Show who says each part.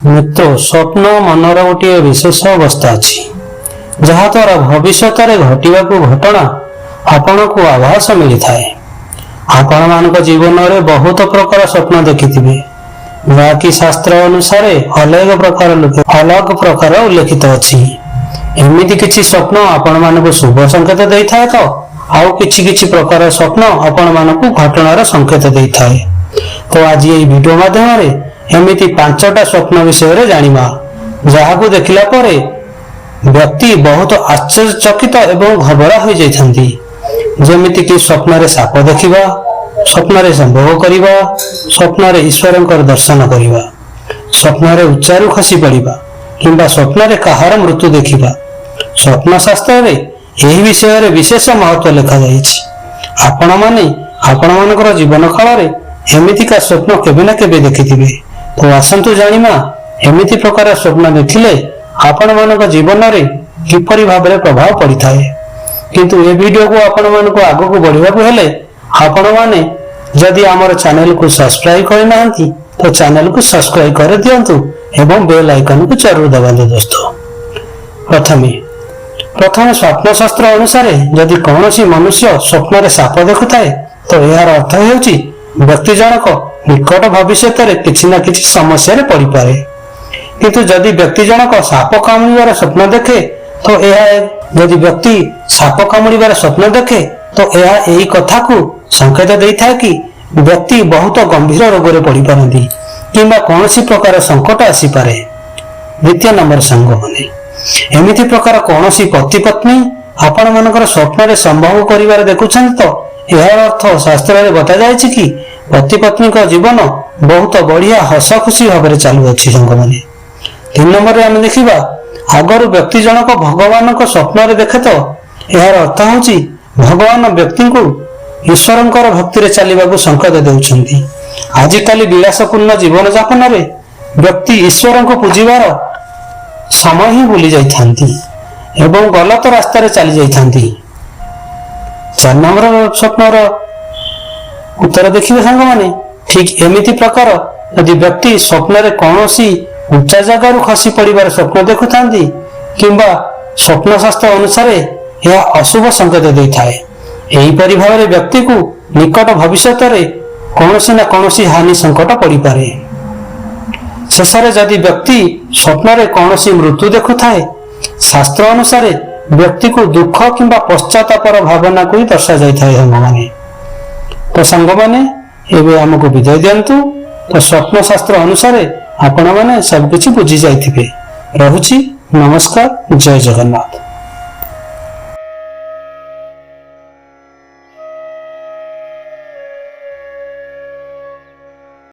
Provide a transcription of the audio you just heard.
Speaker 1: मित्र स्वप्न मनर गोटे विशेष अवस्था अच्छी जहाद्वारा भविष्य घटवा घटना आपण को आभास मिली थाए। आपण मान जीवन में बहुत प्रकार स्वप्न देखि जहाँकि शास्त्र अनुसार अलग प्रकार उल्लेखित अच्छी। एमती किसी स्वप्न आपण मान शुभ संकेत दे था तो आउ किछि प्रकार स्वप्न आपण मान घटनार संकेत दे था। तो आज ये वीडियो माध्यम एमिति 5टा स्वप्न विषय जानिबा जहाको देखिला परे व्यक्ति बहुत आश्चर्यचकित एवं घबरा हो जाइथांती। जेमिति कि स्वप्न रे साप देखिबा, स्वप्न रे संभोग करिबा, स्वप्न रे ईश्वरंकर दर्शन करिबा, स्वप्न रे उच्चारू खसी पड़िबा किंबा स्वप्न रे कहार मृत्यु देखिबा। स्वप्न शास्त्र रे एही विषय रे विशेष महत्व लिखा जाइछि। आपण माने आपण मानकर जीवन काल रे एमितिका स्वप्न केबे ना केबे देखिथिबे। तो आसंतु जानिमा एमिति प्रकार स्वप्न देखिले आपण मानक जीवन रे किपरि भाबरे प्रभाव पड़ी थाए। किंतु ए वीडियो को आपण मानक आगो को बढ़िबा को हेले आपण माने जदि हमर चैनल को सब्सक्राइब करि नाहंती तो चैनल को सब्सक्राइब कर दियंतु एवं बेल आइकन को जरूर दबाନ୍ତୁ दोस्तों। प्रथम स्वप्न शास्त्र अनुसार यदि कौनसी मनुष्य स्वप्न रे साप देखुताए तो यार अर्थ हेउची व्यक्ति जनक निकट भविष्य किछि ना किछि समस्या रे पड़ी पारे। किंतु यदि व्यक्ति जनक साप कामुड़िबार स्वप्न देखे तो यदि व्यक्ति साप कामुड़िबार स्वप्न देखे तो यह एही कथा को संकेत देइथा कि व्यक्ति बहुत गंभीर रोग रे पड़ी पारंती किंबा कौनसी प्रकार संकट आसी पारे। द्वितीय नंबर संग माने एमिति प्रकार कौनसी पति पत्नी आपण मानकर स्वप्न रे संभोग करिवार देखुछन तो यह अर्थ शास्त्र रे बता जायछि कि पति पत्नी का जीवन बहुत बढ़िया हस खुशी भाव चालू अच्छी संग माने। 3 नंबर रे आमे देखिबा आगर व्यक्ति जनक भगवान को स्वप्न रे देखे तो यार अर्थ होची भगवान व्यक्ति को ईश्वरंकर भक्ति रे चलीबाकू संकेत देउछंती। आजिकाली विलासपूर्ण जीवन यापन रे व्यक्ति ईश्वर को पूजिबार समय ही भूली जाइथांती एवं गलत रास्ता रे चली जाइथांती। 4 नंबर स्वप्नर उत्तर देखिए सांग माने ठीक एमिति प्रकार यदि व्यक्ति स्वप्न रे कौनसी उच्चा जगह खसी पड़िबार स्वप्न देखुथांती किंबा स्वप्न शास्त्र अनुसार यह अशुभ संकेत देइथाए। एही परि भाबरे व्यक्ति को निकट भविष्य रे कौनसी ना कौनसी हानि संकट पड़ी पारे। शेषरे यदि व्यक्ति स्वप्न रे कौनसी मृत्यु देखुथाए शास्त्र अनुसार व्यक्ति को दुख किंबा पश्चातापर भावना को ही दर्शा जाइथाए। सांग माने तो सांग माने एबे हमको विदाय दियंतु। तो स्वप्न शास्त्र अनुसार आपण माने सब किछि बुझी जाइथिबे। रहुछि नमस्कार, जय जगन्नाथ।